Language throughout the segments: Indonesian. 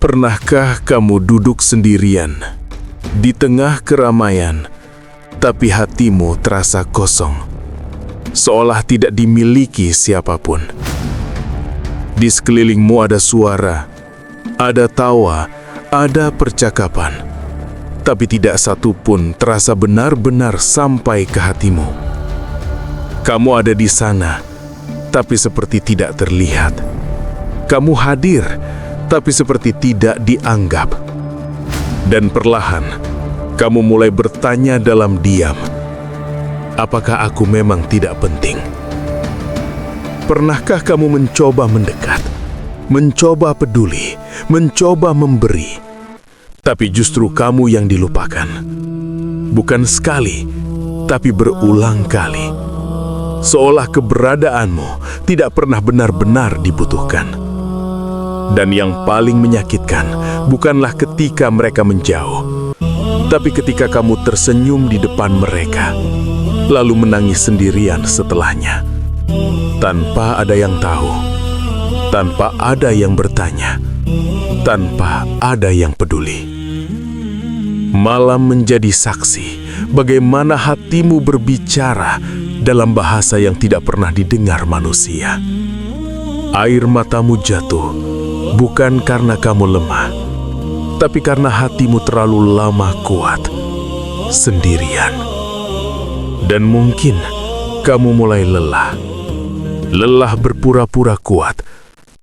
Pernahkah kamu duduk sendirian di tengah keramaian, tapi hatimu terasa kosong, seolah tidak dimiliki siapapun? Di sekelilingmu ada suara, ada tawa, ada percakapan, tapi tidak satu pun terasa benar-benar sampai ke hatimu. Kamu ada di sana, tapi seperti tidak terlihat. Kamu hadir, tapi seperti tidak dianggap. Dan perlahan, kamu mulai bertanya dalam diam, apakah aku memang tidak penting? Pernahkah kamu mencoba mendekat, mencoba peduli, mencoba memberi, tapi justru kamu yang dilupakan? Bukan sekali, tapi berulang kali. Seolah keberadaanmu tidak pernah benar-benar dibutuhkan. Dan yang paling menyakitkan bukanlah ketika mereka menjauh, tapi ketika kamu tersenyum di depan mereka, lalu menangis sendirian setelahnya, tanpa ada yang tahu, tanpa ada yang bertanya, tanpa ada yang peduli. Malam menjadi saksi bagaimana hatimu berbicara dalam bahasa yang tidak pernah didengar manusia. Air matamu jatuh bukan karena kamu lemah, tapi karena hatimu terlalu lama kuat sendirian. Dan mungkin kamu mulai lelah. Lelah berpura-pura kuat,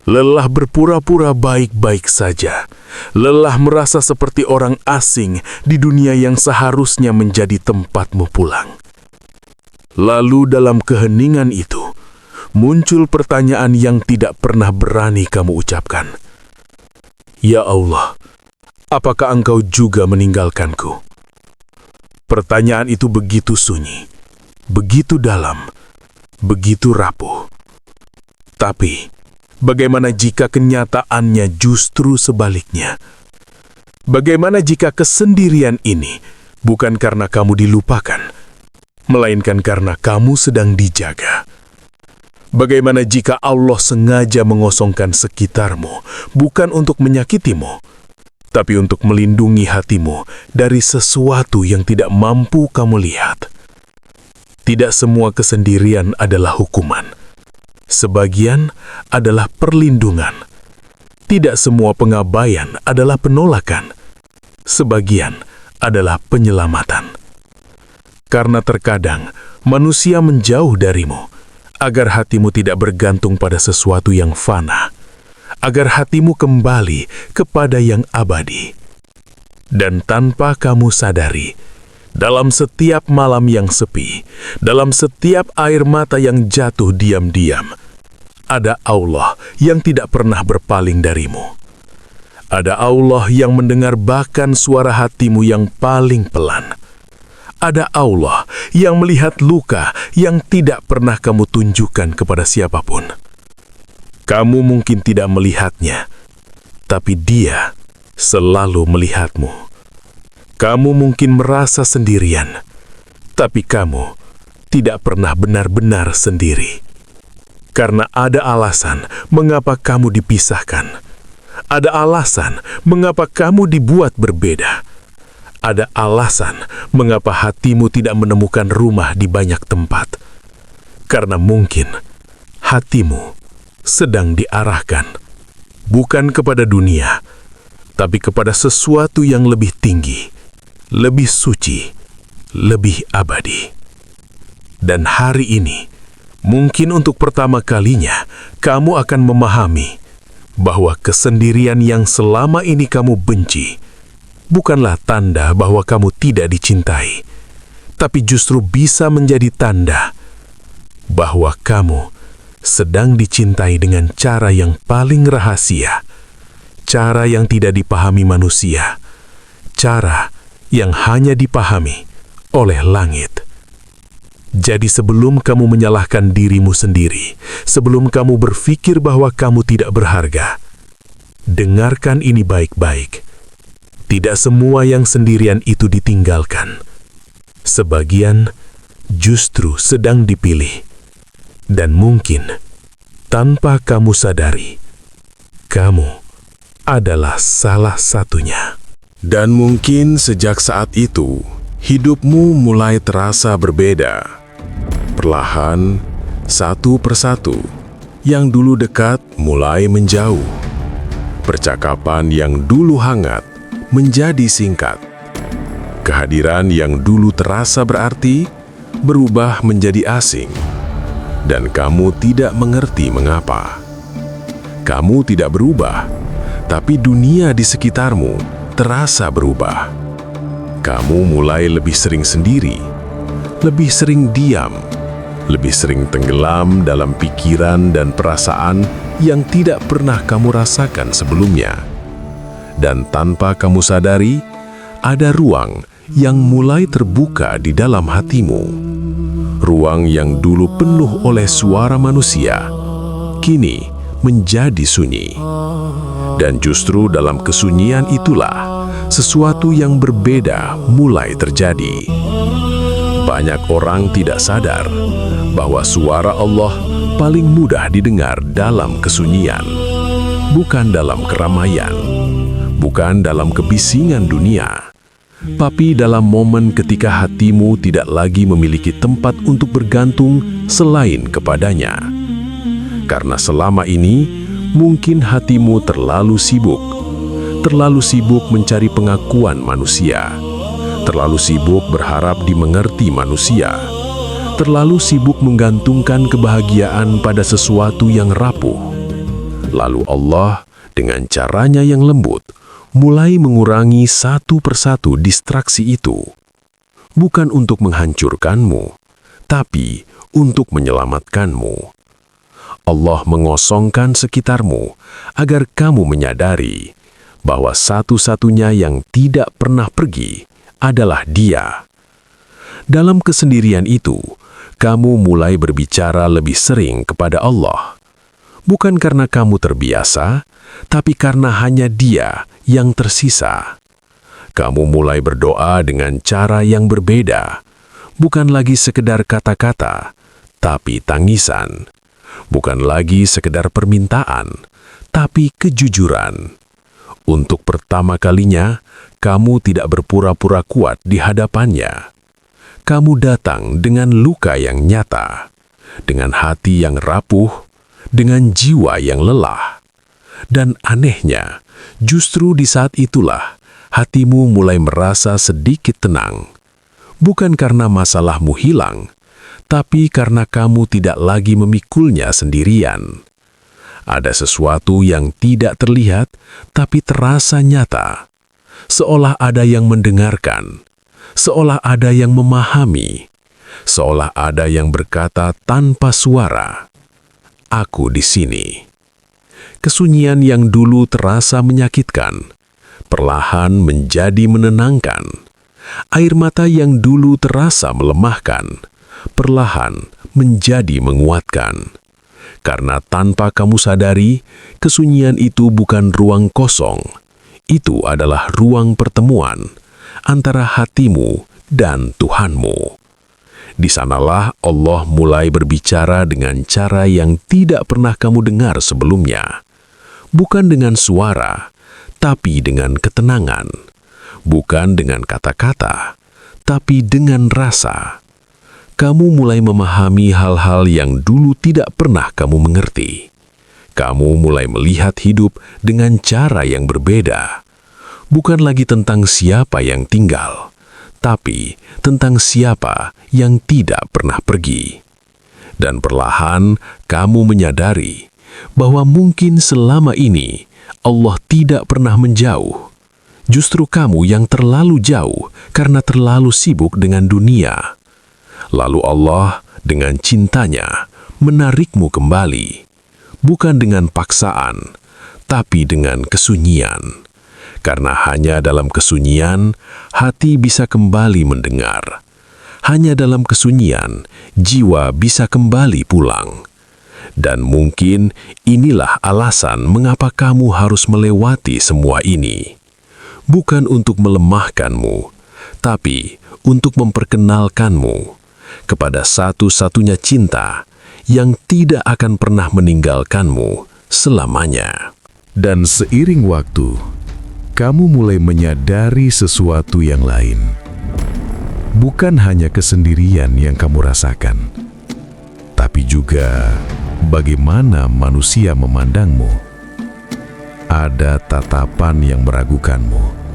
lelah berpura-pura baik-baik saja, lelah merasa seperti orang asing di dunia yang seharusnya menjadi tempatmu pulang. Lalu dalam keheningan itu, muncul pertanyaan yang tidak pernah berani kamu ucapkan. Ya Allah, apakah Engkau juga meninggalkanku? Pertanyaan itu begitu sunyi, begitu dalam, begitu rapuh. Tapi, bagaimana jika kenyataannya justru sebaliknya? Bagaimana jika kesendirian ini bukan karena kamu dilupakan, melainkan karena kamu sedang dijaga? Bagaimana jika Allah sengaja mengosongkan sekitarmu, bukan untuk menyakitimu, tapi untuk melindungi hatimu dari sesuatu yang tidak mampu kamu lihat? Tidak semua kesendirian adalah hukuman. Sebagian adalah perlindungan. Tidak semua pengabaian adalah penolakan. Sebagian adalah penyelamatan. Karena terkadang manusia menjauh darimu, agar hatimu tidak bergantung pada sesuatu yang fana, agar hatimu kembali kepada yang abadi. Dan tanpa kamu sadari, dalam setiap malam yang sepi, dalam setiap air mata yang jatuh diam-diam, ada Allah yang tidak pernah berpaling darimu. Ada Allah yang mendengar bahkan suara hatimu yang paling pelan. Ada Allah yang melihat luka yang tidak pernah kamu tunjukkan kepada siapapun. Kamu mungkin tidak melihatnya, tapi Dia selalu melihatmu. Kamu mungkin merasa sendirian, tapi kamu tidak pernah benar-benar sendiri. Karena ada alasan mengapa kamu dipisahkan. Ada alasan mengapa kamu dibuat berbeda. Ada alasan mengapa hatimu tidak menemukan rumah di banyak tempat. Karena mungkin hatimu sedang diarahkan bukan kepada dunia, tapi kepada sesuatu yang lebih tinggi, lebih suci, lebih abadi. Dan hari ini, mungkin untuk pertama kalinya, kamu akan memahami bahwa kesendirian yang selama ini kamu benci bukanlah tanda bahwa kamu tidak dicintai, tapi justru bisa menjadi tanda bahwa kamu sedang dicintai dengan cara yang paling rahasia, cara yang tidak dipahami manusia, cara yang hanya dipahami oleh langit. Jadi sebelum kamu menyalahkan dirimu sendiri, sebelum kamu berpikir bahwa kamu tidak berharga, dengarkan ini baik-baik. Tidak semua yang sendirian itu ditinggalkan. Sebagian justru sedang dipilih. Dan mungkin tanpa kamu sadari, kamu adalah salah satunya. Dan mungkin sejak saat itu, hidupmu mulai terasa berbeda. Perlahan, satu persatu, yang dulu dekat mulai menjauh. Percakapan yang dulu hangat menjadi singkat. Kehadiran yang dulu terasa berarti berubah menjadi asing. Dan kamu tidak mengerti mengapa. Kamu tidak berubah, tapi dunia di sekitarmu terasa berubah. Kamu mulai lebih sering sendiri, lebih sering diam, lebih sering tenggelam dalam pikiran dan perasaan yang tidak pernah kamu rasakan sebelumnya. Dan tanpa kamu sadari, ada ruang yang mulai terbuka di dalam hatimu. Ruang yang dulu penuh oleh suara manusia, kini menjadi sunyi. Dan justru dalam kesunyian itulah sesuatu yang berbeda mulai terjadi. Banyak orang tidak sadar bahwa suara Allah paling mudah didengar dalam kesunyian, bukan dalam keramaian, bukan dalam kebisingan dunia, tapi dalam momen ketika hatimu tidak lagi memiliki tempat untuk bergantung selain kepadanya. Karena selama ini, mungkin hatimu terlalu sibuk mencari pengakuan manusia, terlalu sibuk berharap dimengerti manusia, terlalu sibuk menggantungkan kebahagiaan pada sesuatu yang rapuh. Lalu Allah, dengan caranya yang lembut, mulai mengurangi satu persatu distraksi itu. Bukan untuk menghancurkanmu, tapi untuk menyelamatkanmu. Allah mengosongkan sekitarmu agar kamu menyadari bahwa satu-satunya yang tidak pernah pergi adalah Dia. Dalam kesendirian itu, kamu mulai berbicara lebih sering kepada Allah. Bukan karena kamu terbiasa, tapi karena hanya Dia yang tersisa. Kamu mulai berdoa dengan cara yang berbeda, bukan lagi sekedar kata-kata, tapi tangisan. Bukan lagi sekedar permintaan, tapi kejujuran. Untuk pertama kalinya, kamu tidak berpura-pura kuat di hadapannya. Kamu datang dengan luka yang nyata, dengan hati yang rapuh, dengan jiwa yang lelah. Dan anehnya, justru di saat itulah hatimu mulai merasa sedikit tenang. Bukan karena masalahmu hilang, tapi karena kamu tidak lagi memikulnya sendirian. Ada sesuatu yang tidak terlihat, tapi terasa nyata. Seolah ada yang mendengarkan, seolah ada yang memahami, seolah ada yang berkata tanpa suara, "Aku di sini." Kesunyian yang dulu terasa menyakitkan, perlahan menjadi menenangkan. Air mata yang dulu terasa melemahkan, perlahan menjadi menguatkan. Karena tanpa kamu sadari, kesunyian itu bukan ruang kosong. Itu adalah ruang pertemuan antara hatimu dan Tuhanmu. Di sanalah Allah mulai berbicara dengan cara yang tidak pernah kamu dengar sebelumnya. Bukan dengan suara, tapi dengan ketenangan. Bukan dengan kata-kata, tapi dengan rasa. Kamu mulai memahami hal-hal yang dulu tidak pernah kamu mengerti. Kamu mulai melihat hidup dengan cara yang berbeda. Bukan lagi tentang siapa yang tinggal, tapi tentang siapa yang tidak pernah pergi. Dan perlahan kamu menyadari bahwa mungkin selama ini Allah tidak pernah menjauh. Justru kamu yang terlalu jauh karena terlalu sibuk dengan dunia. Lalu Allah dengan cintanya menarikmu kembali, bukan dengan paksaan, tapi dengan kesunyian. Karena hanya dalam kesunyian, hati bisa kembali mendengar. Hanya dalam kesunyian, jiwa bisa kembali pulang. Dan mungkin inilah alasan mengapa kamu harus melewati semua ini. Bukan untuk melemahkanmu, tapi untuk memperkenalkanmu kepada satu-satunya cinta yang tidak akan pernah meninggalkanmu selamanya. Dan seiring waktu, kamu mulai menyadari sesuatu yang lain. Bukan hanya kesendirian yang kamu rasakan, tapi juga bagaimana manusia memandangmu. Ada tatapan yang meragukanmu.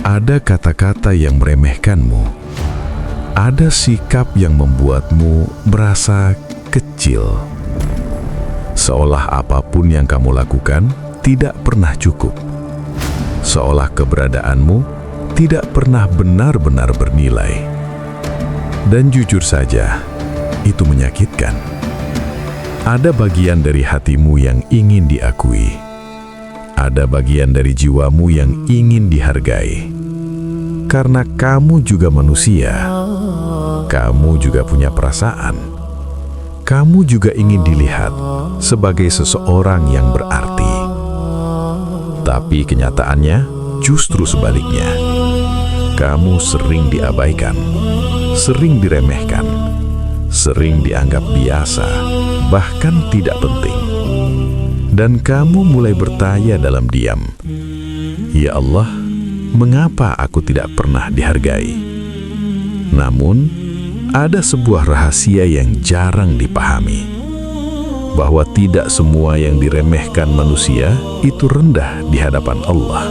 Ada kata-kata yang meremehkanmu. Ada sikap yang membuatmu merasa kecil. Seolah apapun yang kamu lakukan tidak pernah cukup. Seolah keberadaanmu tidak pernah benar-benar bernilai. Dan jujur saja, itu menyakitkan. Ada bagian dari hatimu yang ingin diakui. Ada bagian dari jiwamu yang ingin dihargai. Karena kamu juga manusia. Kamu juga punya perasaan. Kamu juga ingin dilihat sebagai seseorang yang berarti. Tapi kenyataannya justru sebaliknya. Kamu sering diabaikan, sering diremehkan, sering dianggap biasa, bahkan tidak penting. Dan kamu mulai bertanya dalam diam, "Ya Allah, mengapa aku tidak pernah dihargai?" Namun, ada sebuah rahasia yang jarang dipahami, bahwa tidak semua yang diremehkan manusia itu rendah di hadapan Allah,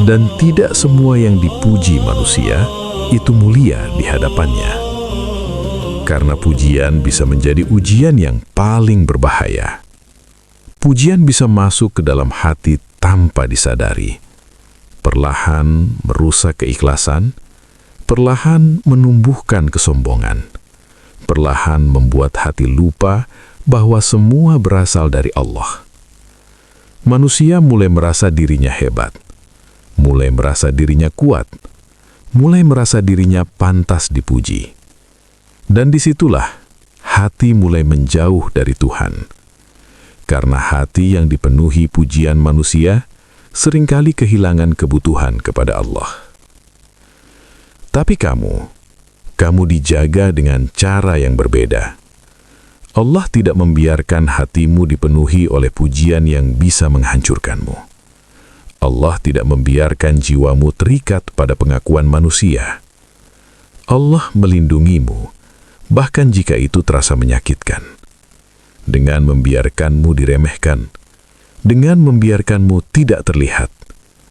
dan tidak semua yang dipuji manusia itu mulia di hadapannya. Karena pujian bisa menjadi ujian yang paling berbahaya. Pujian bisa masuk ke dalam hati tanpa disadari, perlahan merusak keikhlasan, perlahan menumbuhkan kesombongan, perlahan membuat hati lupa bahwa semua berasal dari Allah. Manusia mulai merasa dirinya hebat, mulai merasa dirinya kuat, mulai merasa dirinya pantas dipuji. Dan disitulah hati mulai menjauh dari Tuhan. Karena hati yang dipenuhi pujian manusia seringkali kehilangan kebutuhan kepada Allah. Tapi kamu dijaga dengan cara yang berbeda. Allah tidak membiarkan hatimu dipenuhi oleh pujian yang bisa menghancurkanmu. Allah tidak membiarkan jiwamu terikat pada pengakuan manusia. Allah melindungimu, bahkan jika itu terasa menyakitkan. Dengan membiarkanmu diremehkan, dengan membiarkanmu tidak terlihat,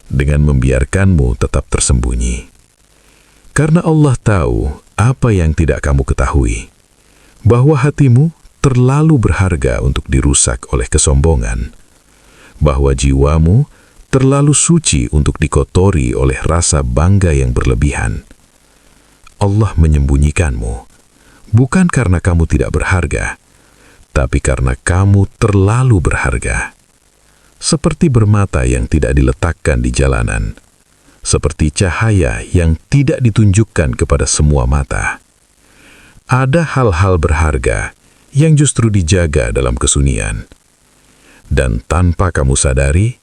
dengan membiarkanmu tetap tersembunyi. Karena Allah tahu apa yang tidak kamu ketahui, bahwa hatimu terlalu berharga untuk dirusak oleh kesombongan, bahwa jiwamu terlalu suci untuk dikotori oleh rasa bangga yang berlebihan. Allah menyembunyikanmu, bukan karena kamu tidak berharga, tapi karena kamu terlalu berharga. Seperti bermata yang tidak diletakkan di jalanan, seperti cahaya yang tidak ditunjukkan kepada semua mata. Ada hal-hal berharga yang justru dijaga dalam kesunyian. Dan tanpa kamu sadari,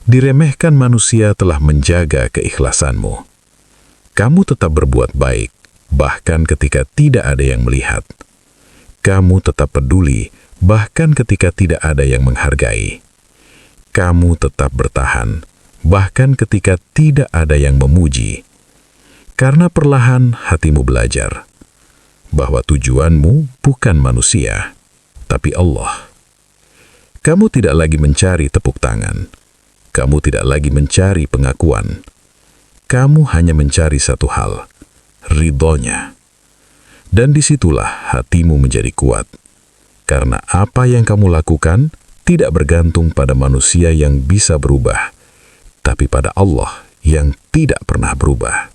diremehkan manusia telah menjaga keikhlasanmu. Kamu tetap berbuat baik, bahkan ketika tidak ada yang melihat. Kamu tetap peduli, bahkan ketika tidak ada yang menghargai. Kamu tetap bertahan, bahkan ketika tidak ada yang memuji. Karena perlahan hatimu belajar bahwa tujuanmu bukan manusia, tapi Allah. Kamu tidak lagi mencari tepuk tangan. Kamu tidak lagi mencari pengakuan. Kamu hanya mencari satu hal, ridhonya. Dan disitulah hatimu menjadi kuat. Karena apa yang kamu lakukan tidak bergantung pada manusia yang bisa berubah, tapi pada Allah yang tidak pernah berubah.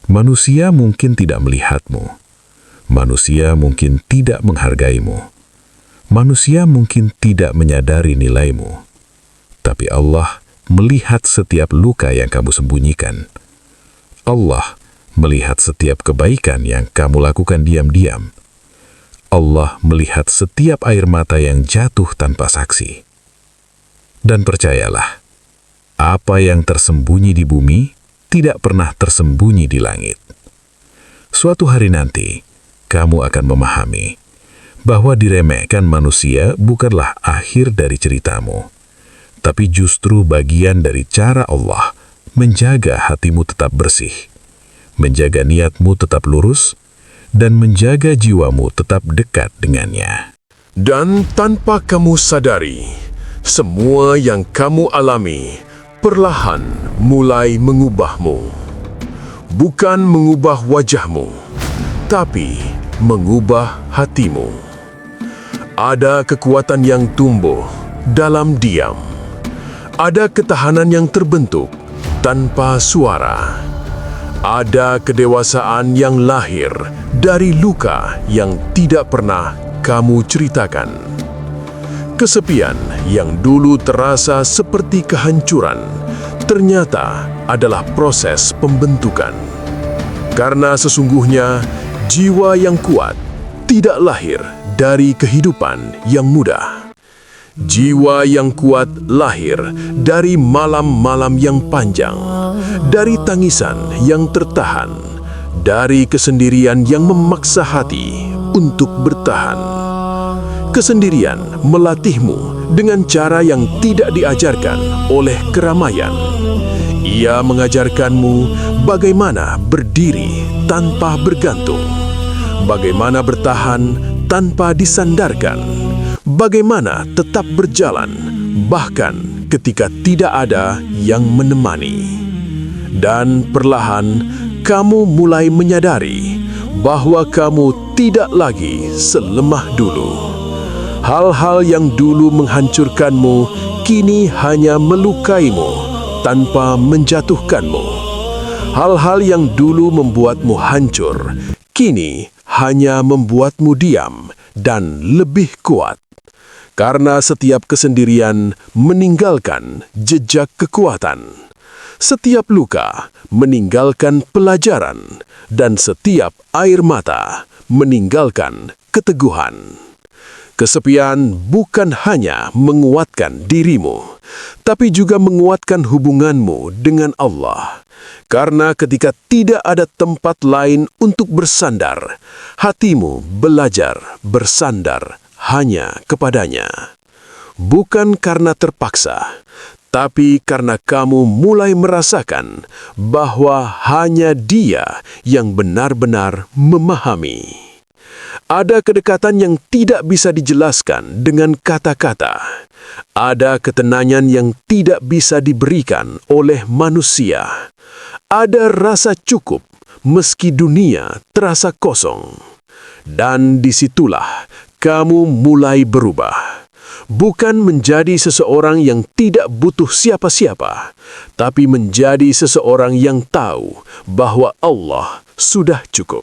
Manusia mungkin tidak melihatmu. Manusia mungkin tidak menghargaimu. Manusia mungkin tidak menyadari nilaimu. Tapi Allah melihat setiap luka yang kamu sembunyikan. Allah melihat setiap kebaikan yang kamu lakukan diam-diam. Allah melihat setiap air mata yang jatuh tanpa saksi. Dan percayalah, apa yang tersembunyi di bumi tidak pernah tersembunyi di langit. Suatu hari nanti, kamu akan memahami bahwa diremehkan manusia bukanlah akhir dari ceritamu, tapi justru bagian dari cara Allah menjaga hatimu tetap bersih, menjaga niatmu tetap lurus, dan menjaga jiwamu tetap dekat dengannya. Dan tanpa kamu sadari, semua yang kamu alami perlahan mulai mengubahmu. Bukan mengubah wajahmu, tapi mengubah hatimu. Ada kekuatan yang tumbuh dalam diam. Ada ketahanan yang terbentuk tanpa suara. Ada kedewasaan yang lahir dari luka yang tidak pernah kamu ceritakan. Kesepian yang dulu terasa seperti kehancuran ternyata adalah proses pembentukan. Karena sesungguhnya jiwa yang kuat tidak lahir dari kehidupan yang mudah. Jiwa yang kuat lahir dari malam-malam yang panjang, dari tangisan yang tertahan, dari kesendirian yang memaksa hati untuk bertahan. Kesendirian melatihmu dengan cara yang tidak diajarkan oleh keramaian. Ia mengajarkanmu bagaimana berdiri tanpa bergantung, bagaimana bertahan tanpa disandarkan, bagaimana tetap berjalan bahkan ketika tidak ada yang menemani. Dan perlahan kamu mulai menyadari bahwa kamu tidak lagi selemah dulu. Hal-hal yang dulu menghancurkanmu kini hanya melukaimu tanpa menjatuhkanmu. Hal-hal yang dulu membuatmu hancur kini hanya membuatmu diam dan lebih kuat. Karena setiap kesendirian meninggalkan jejak kekuatan. Setiap luka meninggalkan pelajaran, dan setiap air mata meninggalkan keteguhan. Kesepian bukan hanya menguatkan dirimu, tapi juga menguatkan hubunganmu dengan Allah. Karena ketika tidak ada tempat lain untuk bersandar, hatimu belajar bersandar hanya kepadanya. Bukan karena terpaksa, tapi karena kamu mulai merasakan bahwa hanya Dia yang benar-benar memahami. Ada kedekatan yang tidak bisa dijelaskan dengan kata-kata. Ada ketenangan yang tidak bisa diberikan oleh manusia. Ada rasa cukup meski dunia terasa kosong. Dan disitulah kamu mulai berubah. Bukan menjadi seseorang yang tidak butuh siapa-siapa, tapi menjadi seseorang yang tahu bahwa Allah sudah cukup.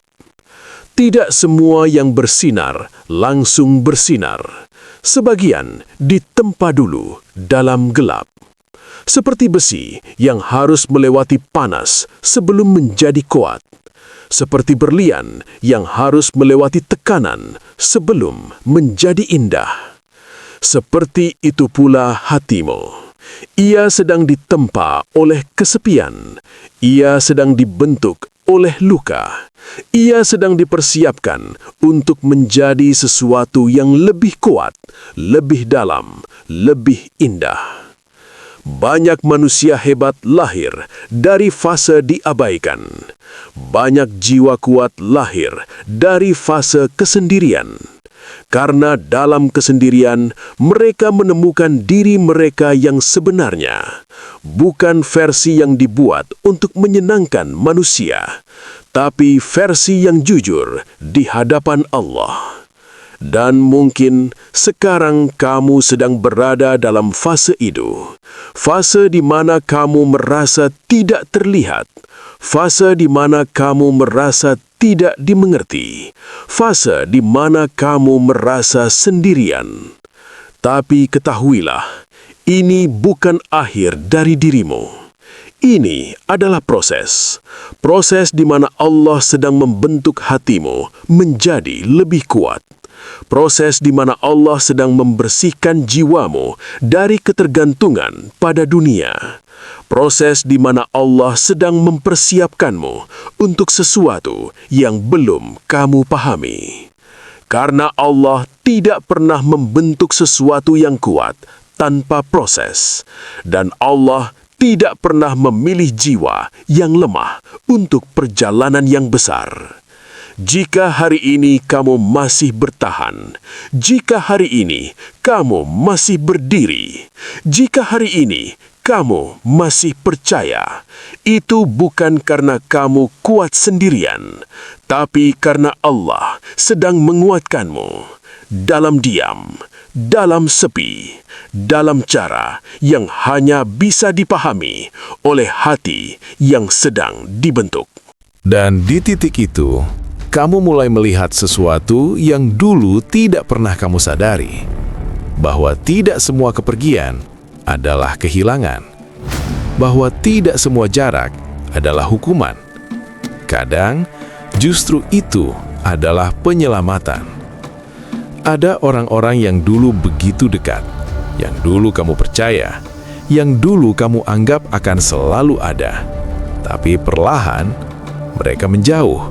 Tidak semua yang bersinar langsung bersinar. Sebagian ditempa dulu dalam gelap. Seperti besi yang harus melewati panas sebelum menjadi kuat. Seperti berlian yang harus melewati tekanan sebelum menjadi indah. Seperti itu pula hatimu. Ia sedang ditempa oleh kesepian. Ia sedang dibentuk oleh luka. Ia sedang dipersiapkan untuk menjadi sesuatu yang lebih kuat, lebih dalam, lebih indah. Banyak manusia hebat lahir dari fase diabaikan. Banyak jiwa kuat lahir dari fase kesendirian. Karena dalam kesendirian, mereka menemukan diri mereka yang sebenarnya. Bukan versi yang dibuat untuk menyenangkan manusia, tapi versi yang jujur di hadapan Allah. Dan mungkin sekarang kamu sedang berada dalam fase itu. Fase di mana kamu merasa tidak terlihat. Fase di mana kamu merasa tidak dimengerti. Fase di mana kamu merasa sendirian. Tapi ketahuilah, ini bukan akhir dari dirimu. Ini adalah proses. Proses di mana Allah sedang membentuk hatimu menjadi lebih kuat. Proses di mana Allah sedang membersihkan jiwamu dari ketergantungan pada dunia. Proses di mana Allah sedang mempersiapkanmu untuk sesuatu yang belum kamu pahami. Karena Allah tidak pernah membentuk sesuatu yang kuat tanpa proses, dan Allah tidak pernah memilih jiwa yang lemah untuk perjalanan yang besar. Jika hari ini kamu masih bertahan, jika hari ini kamu masih berdiri, jika hari ini kamu masih percaya, itu bukan karena kamu kuat sendirian, tapi karena Allah sedang menguatkanmu dalam diam, dalam sepi, dalam cara yang hanya bisa dipahami oleh hati yang sedang dibentuk. Dan di titik itu, kamu mulai melihat sesuatu yang dulu tidak pernah kamu sadari, bahwa tidak semua kepergian adalah kehilangan, bahwa tidak semua jarak adalah hukuman. Kadang, justru itu adalah penyelamatan. Ada orang-orang yang dulu begitu dekat, yang dulu kamu percaya, yang dulu kamu anggap akan selalu ada, tapi perlahan mereka menjauh,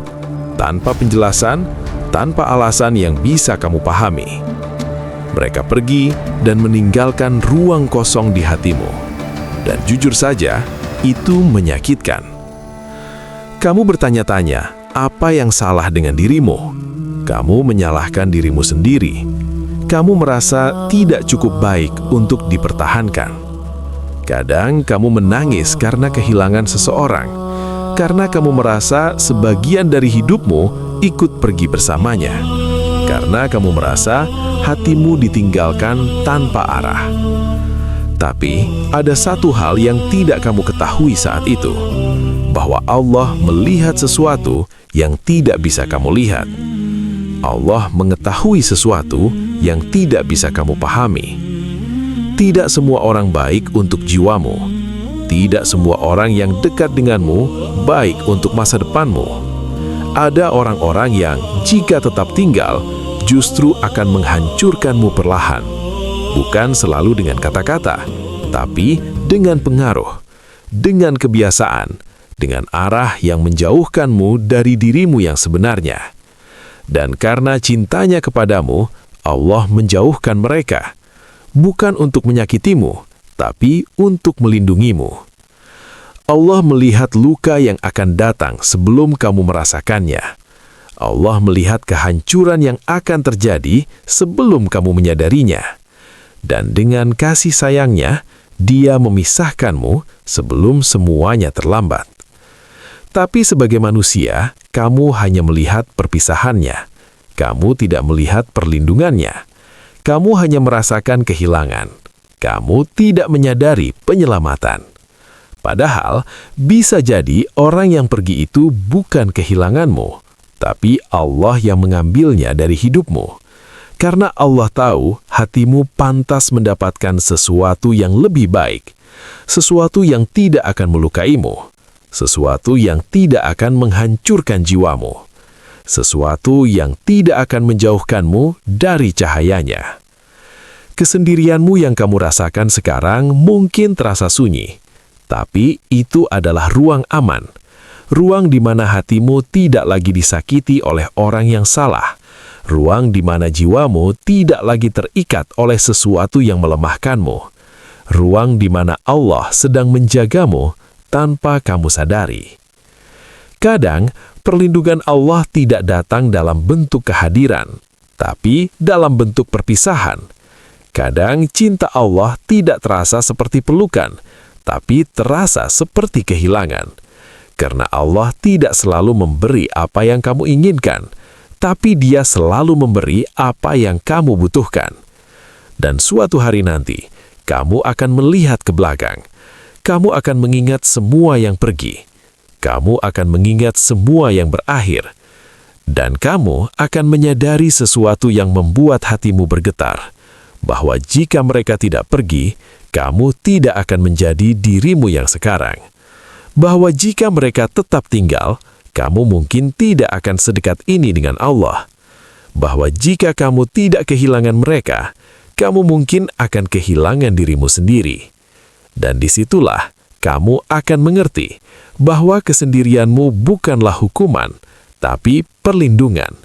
tanpa penjelasan, tanpa alasan yang bisa kamu pahami. Mereka pergi dan meninggalkan ruang kosong di hatimu. Dan jujur saja, itu menyakitkan. Kamu bertanya-tanya, apa yang salah dengan dirimu? Kamu menyalahkan dirimu sendiri. Kamu merasa tidak cukup baik untuk dipertahankan. Kadang kamu menangis karena kehilangan seseorang, karena kamu merasa sebagian dari hidupmu ikut pergi bersamanya, karena kamu merasa hatimu ditinggalkan tanpa arah. Tapi ada satu hal yang tidak kamu ketahui saat itu, bahwa Allah melihat sesuatu yang tidak bisa kamu lihat. Allah mengetahui sesuatu yang tidak bisa kamu pahami. Tidak semua orang baik untuk jiwamu. Tidak semua orang yang dekat denganmu baik untuk masa depanmu. Ada orang-orang yang jika tetap tinggal, justru akan menghancurkanmu perlahan. Bukan selalu dengan kata-kata, tapi dengan pengaruh, dengan kebiasaan, dengan arah yang menjauhkanmu dari dirimu yang sebenarnya. Dan karena cintanya kepadamu, Allah menjauhkan mereka, bukan untuk menyakitimu, tapi untuk melindungimu. Allah melihat luka yang akan datang sebelum kamu merasakannya. Allah melihat kehancuran yang akan terjadi sebelum kamu menyadarinya. Dan dengan kasih sayangnya, Dia memisahkanmu sebelum semuanya terlambat. Tapi sebagai manusia, kamu hanya melihat perpisahannya. Kamu tidak melihat perlindungannya. Kamu hanya merasakan kehilangan. Kamu tidak menyadari penyelamatan. Padahal, bisa jadi orang yang pergi itu bukan kehilanganmu, tapi Allah yang mengambilnya dari hidupmu. Karena Allah tahu hatimu pantas mendapatkan sesuatu yang lebih baik, sesuatu yang tidak akan melukaimu, sesuatu yang tidak akan menghancurkan jiwamu, sesuatu yang tidak akan menjauhkanmu dari cahayanya. Kesendirianmu yang kamu rasakan sekarang mungkin terasa sunyi, tapi itu adalah ruang aman, ruang di mana hatimu tidak lagi disakiti oleh orang yang salah, ruang di mana jiwamu tidak lagi terikat oleh sesuatu yang melemahkanmu, ruang di mana Allah sedang menjagamu tanpa kamu sadari. Kadang, perlindungan Allah tidak datang dalam bentuk kehadiran, tapi dalam bentuk perpisahan. Kadang cinta Allah tidak terasa seperti pelukan, tapi terasa seperti kehilangan. Karena Allah tidak selalu memberi apa yang kamu inginkan, tapi Dia selalu memberi apa yang kamu butuhkan. Dan suatu hari nanti, kamu akan melihat ke belakang. Kamu akan mengingat semua yang pergi. Kamu akan mengingat semua yang berakhir. Dan kamu akan menyadari sesuatu yang membuat hatimu bergetar, bahwa jika mereka tidak pergi, kamu tidak akan menjadi dirimu yang sekarang. Bahwa jika mereka tetap tinggal, kamu mungkin tidak akan sedekat ini dengan Allah. Bahwa jika kamu tidak kehilangan mereka, kamu mungkin akan kehilangan dirimu sendiri. Dan disitulah kamu akan mengerti bahwa kesendirianmu bukanlah hukuman, tapi perlindungan.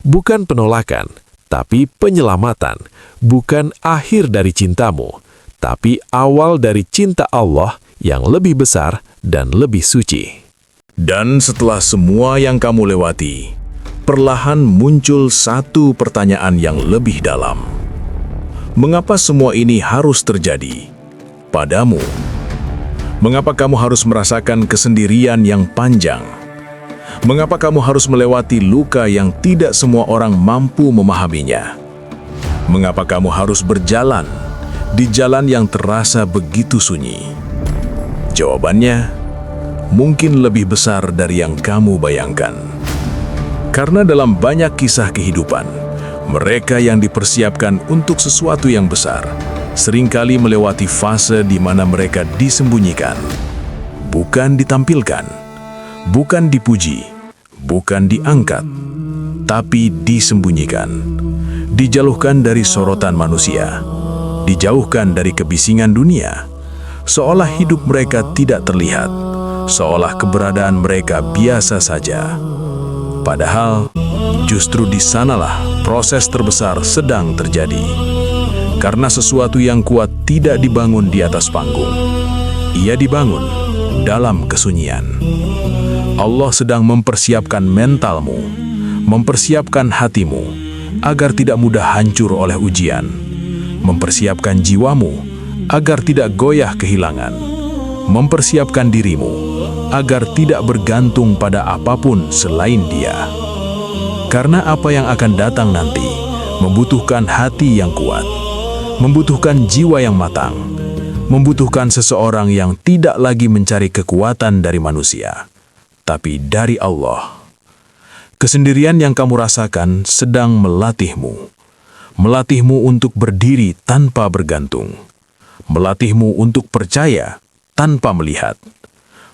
Bukan penolakan, tapi penyelamatan. Bukan akhir dari cintamu, tapi awal dari cinta Allah yang lebih besar dan lebih suci. Dan setelah semua yang kamu lewati, perlahan muncul satu pertanyaan yang lebih dalam. Mengapa semua ini harus terjadi padamu? Mengapa kamu harus merasakan kesendirian yang panjang? Mengapa kamu harus melewati luka yang tidak semua orang mampu memahaminya? Mengapa kamu harus berjalan di jalan yang terasa begitu sunyi? Jawabannya mungkin lebih besar dari yang kamu bayangkan. Karena dalam banyak kisah kehidupan, mereka yang dipersiapkan untuk sesuatu yang besar seringkali melewati fase di mana mereka disembunyikan, bukan ditampilkan, bukan dipuji, bukan diangkat, tapi disembunyikan, dijauhkan dari sorotan manusia, dijauhkan dari kebisingan dunia, seolah hidup mereka tidak terlihat, seolah keberadaan mereka biasa saja. Padahal, justru di sanalah proses terbesar sedang terjadi. Karena sesuatu yang kuat tidak dibangun di atas panggung. Ia dibangun dalam kesunyian. Allah sedang mempersiapkan mentalmu, mempersiapkan hatimu, agar tidak mudah hancur oleh ujian, mempersiapkan jiwamu, agar tidak goyah kehilangan, mempersiapkan dirimu, agar tidak bergantung pada apapun selain Dia. Karena apa yang akan datang nanti membutuhkan hati yang kuat, membutuhkan jiwa yang matang, membutuhkan seseorang yang tidak lagi mencari kekuatan dari manusia, tapi dari Allah. Kesendirian yang kamu rasakan sedang melatihmu untuk berdiri tanpa bergantung, melatihmu untuk percaya tanpa melihat,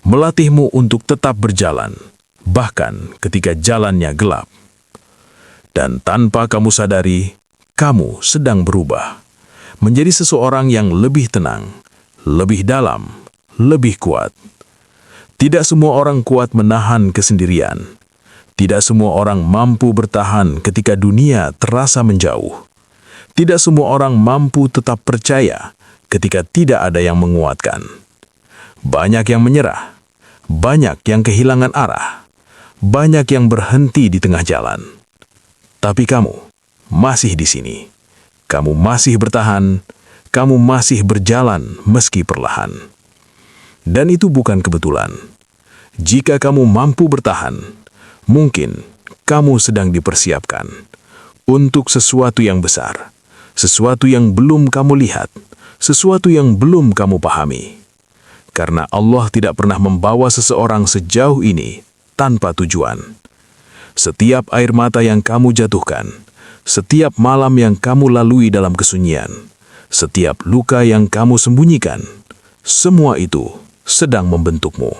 melatihmu untuk tetap berjalan, bahkan ketika jalannya gelap. Dan tanpa kamu sadari, kamu sedang berubah menjadi seseorang yang lebih tenang, lebih dalam, lebih kuat. Tidak semua orang kuat menahan kesendirian. Tidak semua orang mampu bertahan ketika dunia terasa menjauh. Tidak semua orang mampu tetap percaya ketika tidak ada yang menguatkan. Banyak yang menyerah, banyak yang kehilangan arah, banyak yang berhenti di tengah jalan. Tapi kamu masih di sini. Kamu masih bertahan, kamu masih berjalan meski perlahan. Dan itu bukan kebetulan. Jika kamu mampu bertahan, mungkin kamu sedang dipersiapkan untuk sesuatu yang besar, sesuatu yang belum kamu lihat, sesuatu yang belum kamu pahami. Karena Allah tidak pernah membawa seseorang sejauh ini tanpa tujuan. Setiap air mata yang kamu jatuhkan, setiap malam yang kamu lalui dalam kesunyian, setiap luka yang kamu sembunyikan, semua itu sedang membentukmu.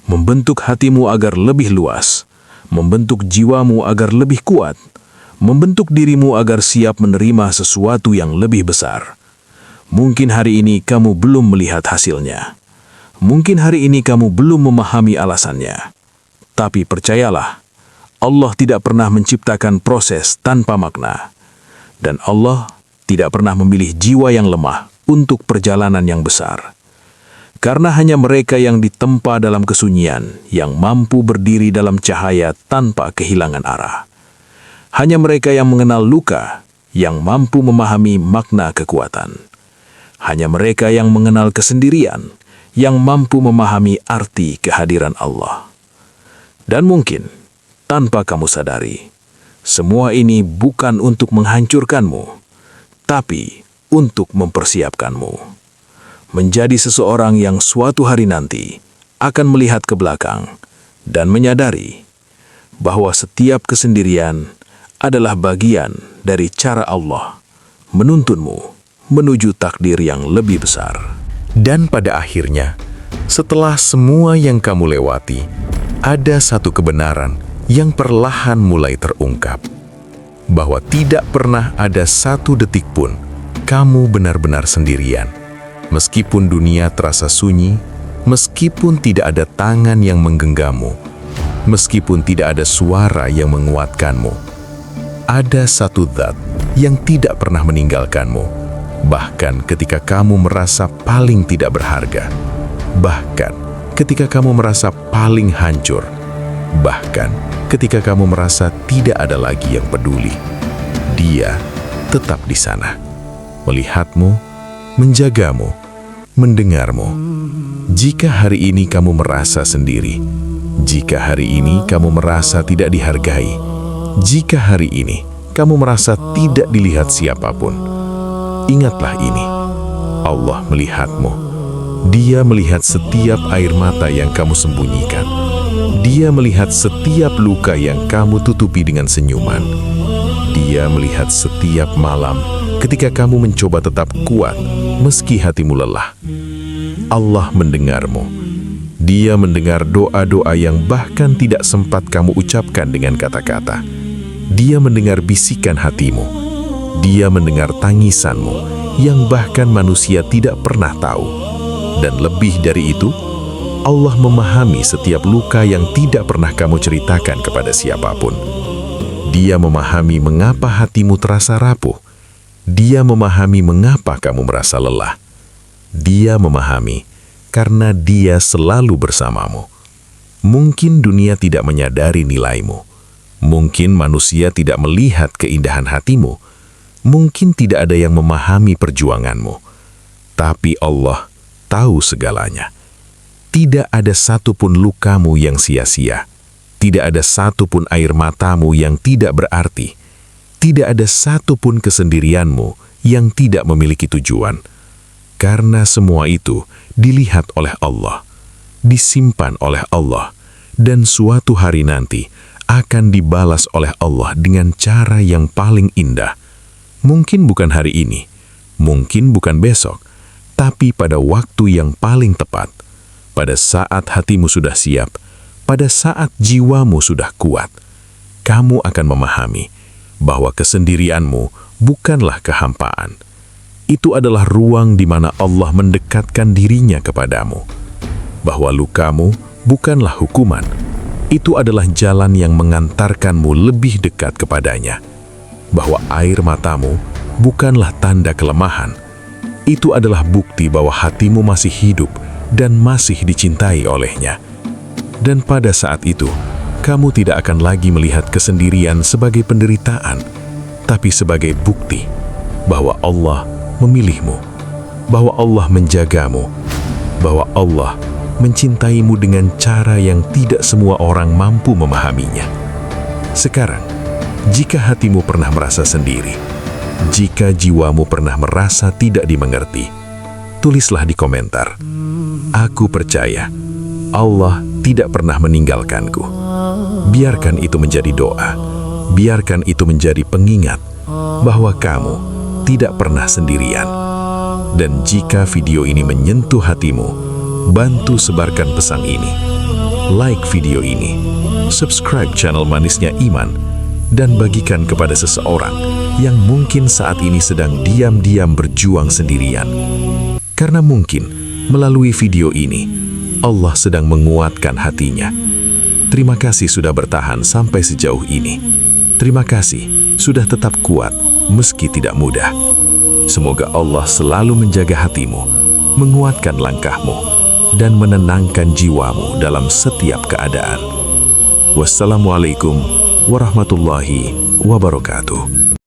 Membentuk hatimu agar lebih luas, membentuk jiwamu agar lebih kuat, membentuk dirimu agar siap menerima sesuatu yang lebih besar. Mungkin hari ini kamu belum melihat hasilnya. Mungkin hari ini kamu belum memahami alasannya. Tapi percayalah, Allah tidak pernah menciptakan proses tanpa makna. Dan Allah tidak pernah memilih jiwa yang lemah untuk perjalanan yang besar. Karena hanya mereka yang ditempa dalam kesunyian yang mampu berdiri dalam cahaya tanpa kehilangan arah. Hanya mereka yang mengenal luka yang mampu memahami makna kekuatan. Hanya mereka yang mengenal kesendirian yang mampu memahami arti kehadiran Allah. Dan mungkin tanpa kamu sadari, semua ini bukan untuk menghancurkanmu, tapi untuk mempersiapkanmu. Menjadi seseorang yang suatu hari nanti akan melihat ke belakang dan menyadari bahwa setiap kesendirian adalah bagian dari cara Allah menuntunmu menuju takdir yang lebih besar. Dan pada akhirnya, setelah semua yang kamu lewati, ada satu kebenaran yang perlahan mulai terungkap. Bahwa tidak pernah ada satu detik pun kamu benar-benar sendirian. Meskipun dunia terasa sunyi, meskipun tidak ada tangan yang menggenggammu, meskipun tidak ada suara yang menguatkanmu, ada satu zat yang tidak pernah meninggalkanmu, bahkan ketika kamu merasa paling tidak berharga, bahkan ketika kamu merasa paling hancur, bahkan ketika kamu merasa tidak ada lagi yang peduli. Dia tetap di sana, melihatmu, menjagamu, mendengarmu. Jika hari ini kamu merasa sendiri, jika hari ini kamu merasa tidak dihargai, jika hari ini kamu merasa tidak dilihat siapapun, ingatlah ini: Allah melihatmu. Dia melihat setiap air mata yang kamu sembunyikan. Dia melihat setiap luka yang kamu tutupi dengan senyuman. Dia melihat setiap malam ketika kamu mencoba tetap kuat meski hatimu lelah. Allah mendengarmu. Dia mendengar doa-doa yang bahkan tidak sempat kamu ucapkan dengan kata-kata. Dia mendengar bisikan hatimu. Dia mendengar tangisanmu yang bahkan manusia tidak pernah tahu. Dan lebih dari itu, Allah memahami setiap luka yang tidak pernah kamu ceritakan kepada siapapun. Dia memahami mengapa hatimu terasa rapuh. Dia memahami mengapa kamu merasa lelah. Dia memahami karena Dia selalu bersamamu. Mungkin dunia tidak menyadari nilaimu. Mungkin manusia tidak melihat keindahan hatimu. Mungkin tidak ada yang memahami perjuanganmu. Tapi Allah tahu segalanya. Tidak ada satupun lukamu yang sia-sia. Tidak ada satupun air matamu yang tidak berarti. Tidak ada satupun kesendirianmu yang tidak memiliki tujuan. Karena semua itu dilihat oleh Allah, disimpan oleh Allah, dan suatu hari nanti akan dibalas oleh Allah dengan cara yang paling indah. Mungkin bukan hari ini, mungkin bukan besok, tapi pada waktu yang paling tepat, pada saat hatimu sudah siap, pada saat jiwamu sudah kuat, kamu akan memahami bahwa kesendirianmu bukanlah kehampaan. Itu adalah ruang di mana Allah mendekatkan dirinya kepadamu. Bahwa lukamu bukanlah hukuman. Itu adalah jalan yang mengantarkanmu lebih dekat kepadanya. Bahwa air matamu bukanlah tanda kelemahan. Itu adalah bukti bahwa hatimu masih hidup dan masih dicintai olehnya. Dan pada saat itu, kamu tidak akan lagi melihat kesendirian sebagai penderitaan, tapi sebagai bukti bahwa Allah memilihmu, bahwa Allah menjagamu, bahwa Allah mencintaimu dengan cara yang tidak semua orang mampu memahaminya. Sekarang, jika hatimu pernah merasa sendiri, jika jiwamu pernah merasa tidak dimengerti, tulislah di komentar, "Aku percaya Allah tidak pernah meninggalkanku." Biarkan itu menjadi doa, biarkan itu menjadi pengingat bahwa kamu tidak pernah sendirian. Dan jika video ini menyentuh hatimu, bantu sebarkan pesan ini. Like video ini, subscribe channel Manisnya Iman, dan bagikan kepada seseorang yang mungkin saat ini sedang diam-diam berjuang sendirian. Karena mungkin melalui video ini, Allah sedang menguatkan hatinya. Terima kasih sudah bertahan sampai sejauh ini. Terima kasih sudah tetap kuat meski tidak mudah. Semoga Allah selalu menjaga hatimu, menguatkan langkahmu, dan menenangkan jiwamu dalam setiap keadaan. Wassalamualaikum warahmatullahi wabarakatuh.